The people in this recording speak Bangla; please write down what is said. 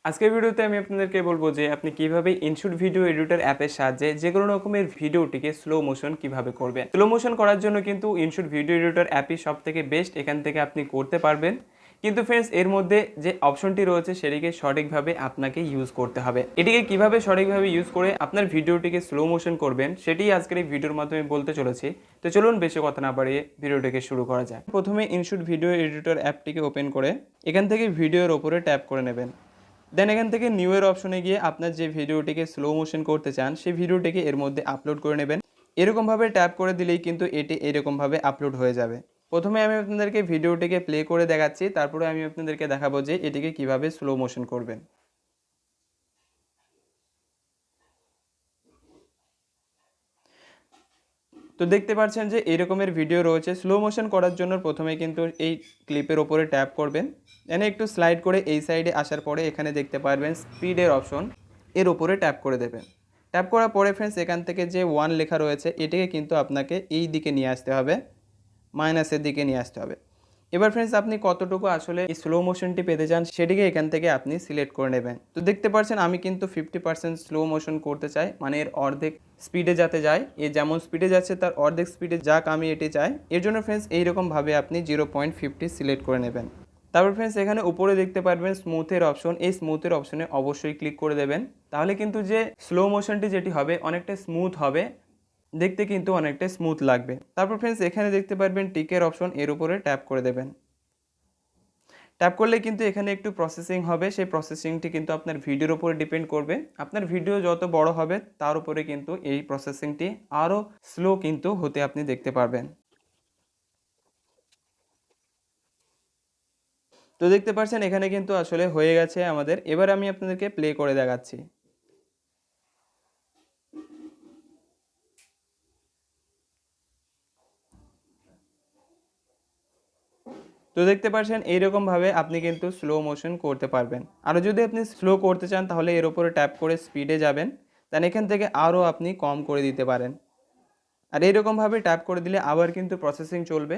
আজকের ভিডিওতে আমি আপনাদেরকে বলবো যে আপনি কিভাবে ইনশুট ভিডিও এডিটর অ্যাপের সাহায্যে যে কোনো রকমের ভিডিওটিকে স্লো মোশন কিভাবে করবেন। স্লো মোশন করার জন্য কিন্তু ইনশুট ভিডিও এডিটর অ্যাপই সবথেকে বেস্ট, এখান থেকে আপনি করতে পারবেন। কিন্তু ফ্রেন্ডস, এর মধ্যে যে অপশনটি রয়েছে সেটিকে সঠিকভাবে আপনাকে ইউজ করতে হবে। এটিকে কিভাবে সঠিকভাবে ইউজ করে আপনার ভিডিওটিকে স্লো মোশন করবেন সেটি আজকের এই ভিডিওর মাধ্যমে বলতে চলেছি। তো চলুন বেশি কথা না বাড়িয়ে ভিডিওটিকে শুরু করা যায়। প্রথমে ইনশুট ভিডিও এডিটর অ্যাপটিকে ওপেন করে এখান থেকে ভিডিওর ওপরে ট্যাপ করে নেবেন। দেন এখান থেকে নিউ এর অপশনে গিয়ে আপনার যে ভিডিওটিকে স্লো মোশন করতে চান সেই ভিডিওটিকে এর মধ্যে আপলোড করে নেবেন। এরকমভাবে ট্যাপ করে দিলেই কিন্তু এটি এরকমভাবে আপলোড হয়ে যাবে। প্রথমে আমি আপনাদেরকে ভিডিওটিকে প্লে করে দেখাচ্ছি, তারপরে আমি আপনাদেরকে দেখাবো যে এটিকে কিভাবে স্লো মোশন করবেন। তো দেখতে পাচ্ছেন যে এই রকমের ভিডিও রয়েছে। স্লো মোশন করার জন্য প্রথমে কিন্তু এই ক্লিপের ওপরে ট্যাপ করবেন, এখানে একটু স্লাইড করে এই সাইডে আসার পরে এখানে দেখতে পারবেন স্পিডের অপশন, এর ওপরে ট্যাপ করে দেবেন। ট্যাপ করার পরে ফ্রেন্ডস এখান থেকে যে 1 লেখা রয়েছে এটিকে কিন্তু আপনাকে এই দিকে নিয়ে আসতে হবে, মাইনাসের দিকে নিয়ে আসতে হবে। এবার ফ্রেন্ডস আপনি কতটুকু আসলে এই স্লো মোশনটি পেতে চান সেটিকে এখান থেকে আপনি সিলেক্ট করে নেবেন। তো দেখতে পাচ্ছেন আমি কিন্তু 50% স্লো মোশন করতে চাই, মানে এর অর্ধেক স্পিডে যাতে যায়, এ যেমন স্পিডে যাচ্ছে তার অর্ধেক স্পিডে যাক আমি এটি চাই। এর জন্য ফ্রেন্ডস এইরকমভাবে আপনি 0.50 সিলেক্ট করে নেবেন। তারপর ফ্রেন্ডস এখানে উপরে দেখতে পারবেন স্মুথের অপশন, এই স্মুথের অপশনে অবশ্যই ক্লিক করে দেবেন। তাহলে কিন্তু যে স্লো মোশনটি যেটি হবে অনেকটা স্মুথ হবে, দেখতে কিন্তু অনেকটা স্মুথ লাগবে। তারপর ফ্রেন্ডস এখানে দেখতে পারবেন টিকের অপশন, এর উপরে ট্যাপ করে দেবেন। ট্যাপ করলে কিন্তু এখানে একটু প্রসেসিং হবে, সেই প্রসেসিংটি কিন্তু আপনার ভিডিওর উপরে ডিপেন্ড করবে। আপনার ভিডিও যত বড় হবে তার উপরে কিন্তু এই প্রসেসিংটি আরও স্লো কিন্তু হতে আপনি দেখতে পারবেন। তো দেখতে পাচ্ছেন এখানে কিন্তু আসলে হয়ে গেছে আমাদের। এবার আমি আপনাদেরকে প্লে করে দেখাচ্ছি। তো দেখতে পাচ্ছেন এইরকমভাবে আপনি কিন্তু স্লো মোশন করতে পারবেন। আরও যদি আপনি স্লো করতে চান তাহলে এর উপরে ট্যাপ করে স্পিডে যাবেন, দেন এখান থেকে আরও আপনি কম করে দিতে পারেন। আর এইরকমভাবে ট্যাপ করে দিলে আবার কিন্তু প্রসেসিং চলবে।